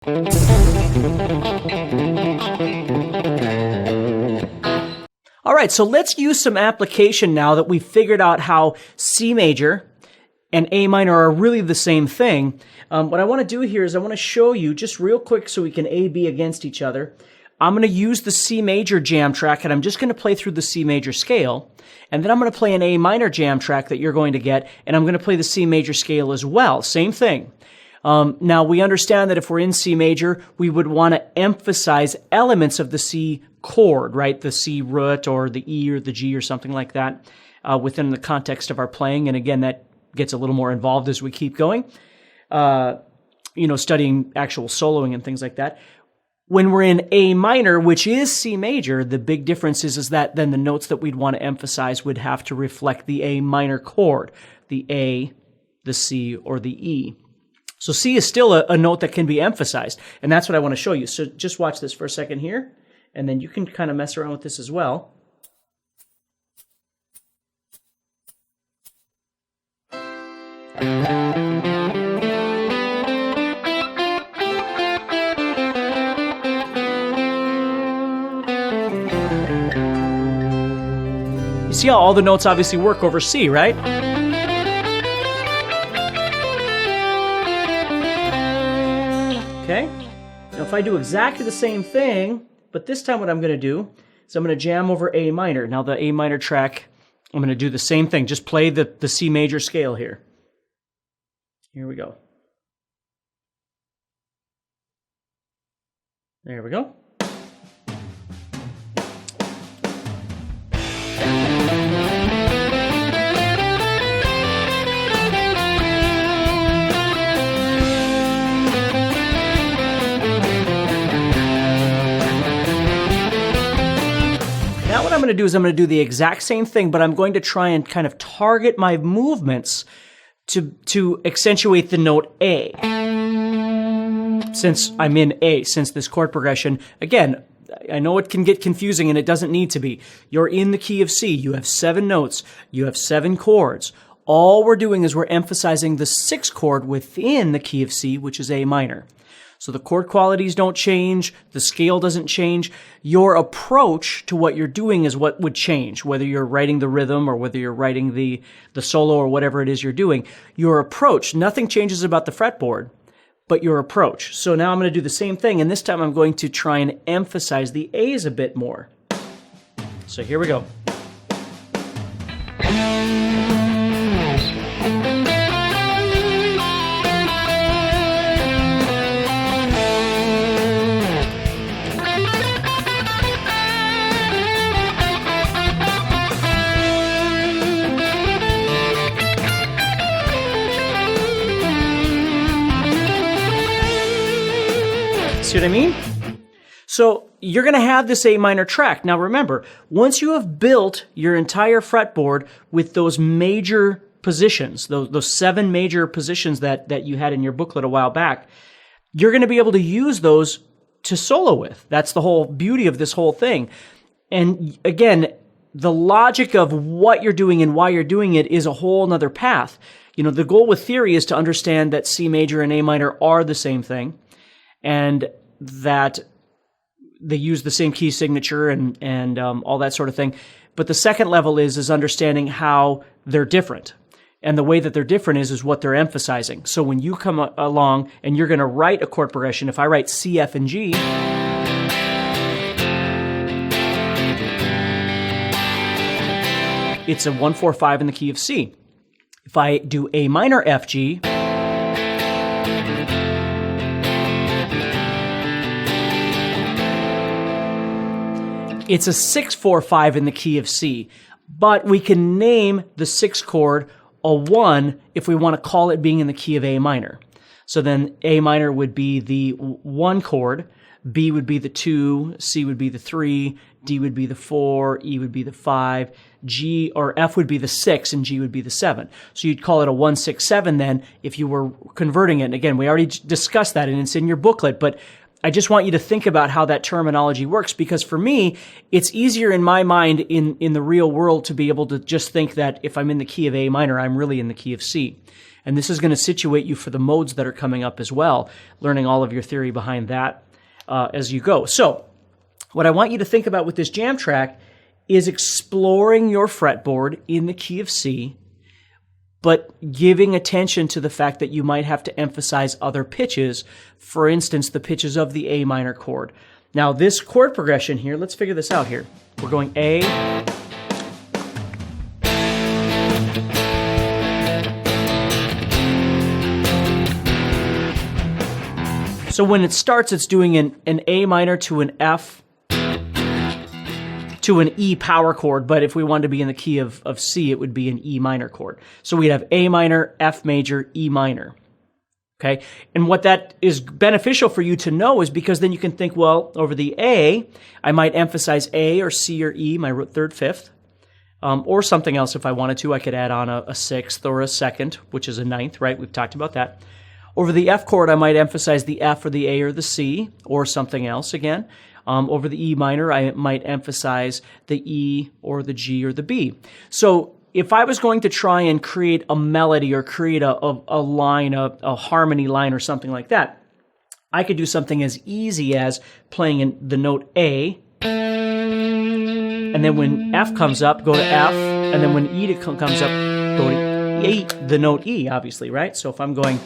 All right, so let's use some application now that we've figured out how C major and A minor are really the same thing. What I want to do here is I want to show you just real quick so we can A, B against each other. I'm going to use the C major jam track, and I'm just going to play through the C major scale. And then I'm going to play an A minor jam track that you're going to get, and I'm going to play the C major scale as well. Same thing. Now, we understand that if we're in C major, we would want to emphasize elements of the C chord, right? The C root or the E or the G or something like that within the context of our playing. And again, that gets a little more involved as we keep going, studying actual soloing and things like that. When we're in A minor, which is C major, the big difference is that then the notes that we'd want to emphasize would have to reflect the A minor chord, the A, the C, or the E. So C is still a note that can be emphasized, and that's what I want to show you. So just watch this for a second here, and then you can kind of mess around with this as well. You see how all the notes obviously work over C, right? Okay. Now if I do exactly the same thing, but this time what I'm going to do is I'm going to jam over A minor. Now the A minor track, I'm going to do the same thing. Just play the C major scale here. Here we go. There we go. Now what I'm going to do is I'm going to do the exact same thing, but I'm going to try and kind of target my movements to accentuate the note A. Since I'm in A, since this chord progression, again, I know it can get confusing and it doesn't need to be. You're in the key of C. You have 7 notes. You have 7 chords. All we're doing is we're emphasizing the 6th chord within the key of C, which is A minor. So the chord qualities don't change, the scale doesn't change. Your approach to what you're doing is what would change, whether you're writing the rhythm or whether you're writing the solo or whatever it is you're doing. Your approach, nothing changes about the fretboard, but your approach. So now I'm going to do the same thing, and this time I'm going to try and emphasize the A's a bit more. So here we go. See what I mean? So you're going to have this A minor track. Now remember, once you have built your entire fretboard with those major positions, those 7 major positions that you had in your booklet a while back, you're going to be able to use those to solo with. That's the whole beauty of this whole thing. And again, the logic of what you're doing and why you're doing it is a whole nother path. You know, the goal with theory is to understand that C major and A minor are the same thing, and that they use the same key signature and all that sort of thing. But the second level is understanding how they're different. And the way that they're different is what they're emphasizing. So when you come along and you're going to write a chord progression, if I write C, F, and G, it's a 1, 4, 5 in the key of C. If I do A minor, F, G, it's a 6, 4, 5 in the key of C, but we can name the 6th chord a 1 if we want to call it being in the key of A minor. So then A minor would be the 1 chord, B would be the 2, C would be the 3, D would be the 4, E would be the 5, G or F would be the 6, and G would be the 7. So you'd call it a 1, 6, 7 then if you were converting it. And again, we already discussed that and it's in your booklet, but I just want you to think about how that terminology works, because for me, it's easier in my mind in the real world to be able to just think that if I'm in the key of A minor, I'm really in the key of C. And this is going to situate you for the modes that are coming up as well, learning all of your theory behind that as you go. So what I want you to think about with this jam track is exploring your fretboard in the key of C, but giving attention to the fact that you might have to emphasize other pitches, for instance, the pitches of the A minor chord. Now, this chord progression here, let's figure this out here. We're going A, so when it starts, it's doing an A minor to an F to an E power chord, but if we wanted to be in the key of C, it would be an E minor chord. So we'd have A minor, F major, E minor. Okay? And what that is beneficial for you to know is because then you can think, well, over the A, I might emphasize A or C or E, my third, fifth, or something else if I wanted to. I could add on a sixth or a second, which is a ninth, right? We've talked about that. Over the F chord, I might emphasize the F or the A or the C or something else again. Over the E minor, I might emphasize the E or the G or the B. So if I was going to try and create a melody or create a line, a harmony line or something like that, I could do something as easy as playing in the note A, and then when F comes up, go to F, and then when E comes up, go to E, the note E, obviously, right? So if I'm going...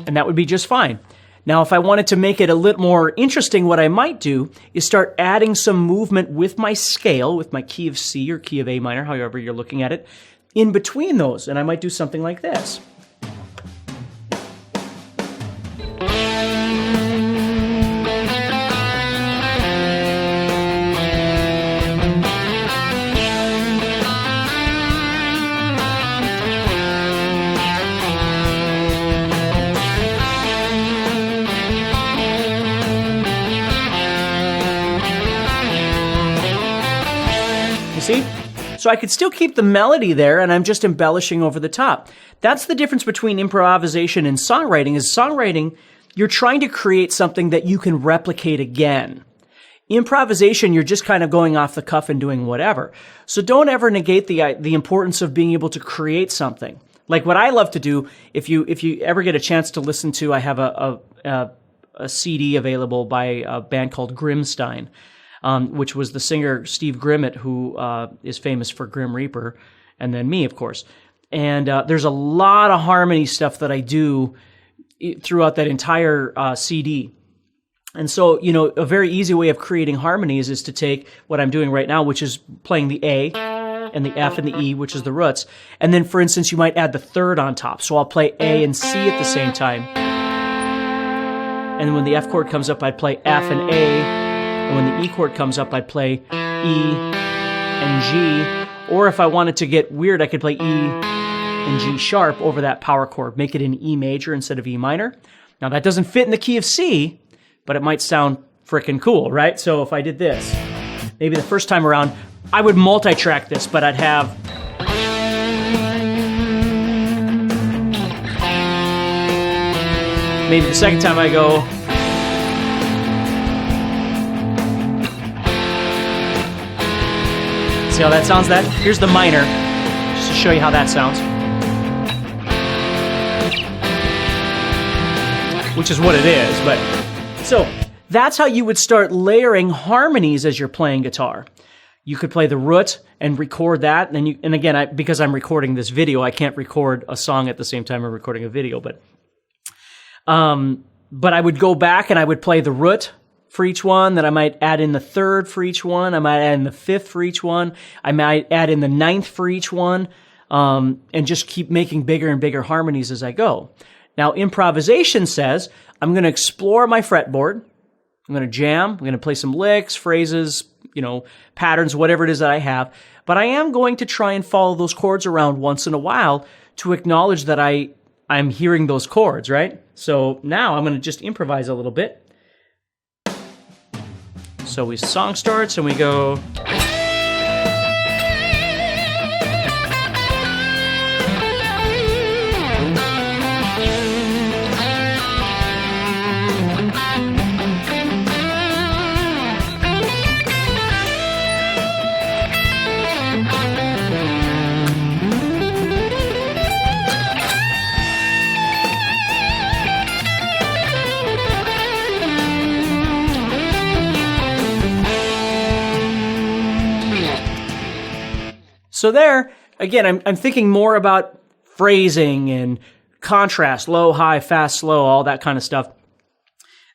and that would be just fine. Now, if I wanted to make it a little more interesting, what I might do is start adding some movement with my scale, with my key of C or key of A minor, however you're looking at it, in between those. And I might do something like this. See? So I could still keep the melody there, and I'm just embellishing over the top. That's the difference between improvisation and songwriting. Is songwriting, you're trying to create something that you can replicate again. Improvisation, you're just kind of going off the cuff and doing whatever. So don't ever negate the importance of being able to create something. Like what I love to do, if you ever get a chance to listen to, I have a CD available by a band called Stine. Which was the singer Steve Grimmett, who is famous for Grim Reaper, and then me, of course. And there's a lot of harmony stuff that I do throughout that entire CD. And so, you know, a very easy way of creating harmonies is to take what I'm doing right now, which is playing the A and the F and the E, which is the roots. And then, for instance, you might add the third on top. So I'll play A and C at the same time. And then when the F chord comes up, I'd play F and A. And when the E chord comes up, I'd play E and G. Or if I wanted to get weird, I could play E and G sharp over that power chord, make it an E major instead of E minor. Now, that doesn't fit in the key of C, but it might sound frickin' cool, right? So if I did this, maybe the first time around, I would multi-track this, but I'd have... maybe the second time I go... See how that sounds? Here's the minor, just to show you how that sounds. Which is what it is, but... So, that's how you would start layering harmonies as you're playing guitar. You could play the root and record that, and again, because I'm recording this video, I can't record a song at the same time I'm recording a video, but I would go back and I would play the root for each one, then I might add in the third for each one, I might add in the fifth for each one, I might add in the ninth for each one, and just keep making bigger and bigger harmonies as I go. Now, improvisation says, I'm going to explore my fretboard, I'm going to jam, I'm going to play some licks, phrases, patterns, whatever it is that I have, but I am going to try and follow those chords around once in a while to acknowledge that I I'm hearing those chords, right? So now I'm going to just improvise a little bit. So song starts and we go. So there, again, I'm thinking more about phrasing and contrast, low, high, fast, slow, all that kind of stuff.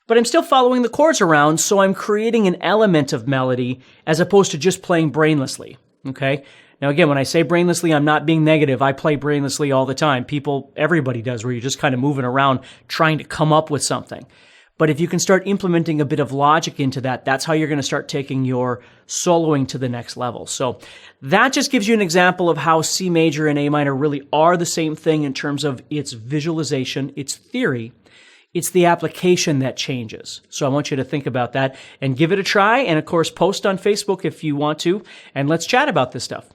But I'm still following the chords around, so I'm creating an element of melody as opposed to just playing brainlessly, okay? Now again, when I say brainlessly, I'm not being negative. I play brainlessly all the time. Everybody does, where you're just kind of moving around trying to come up with something. But if you can start implementing a bit of logic into that, that's how you're going to start taking your soloing to the next level. So that just gives you an example of how C major and A minor really are the same thing in terms of its visualization, its theory. It's the application that changes. So I want you to think about that and give it a try. And of course, post on Facebook if you want to, and let's chat about this stuff.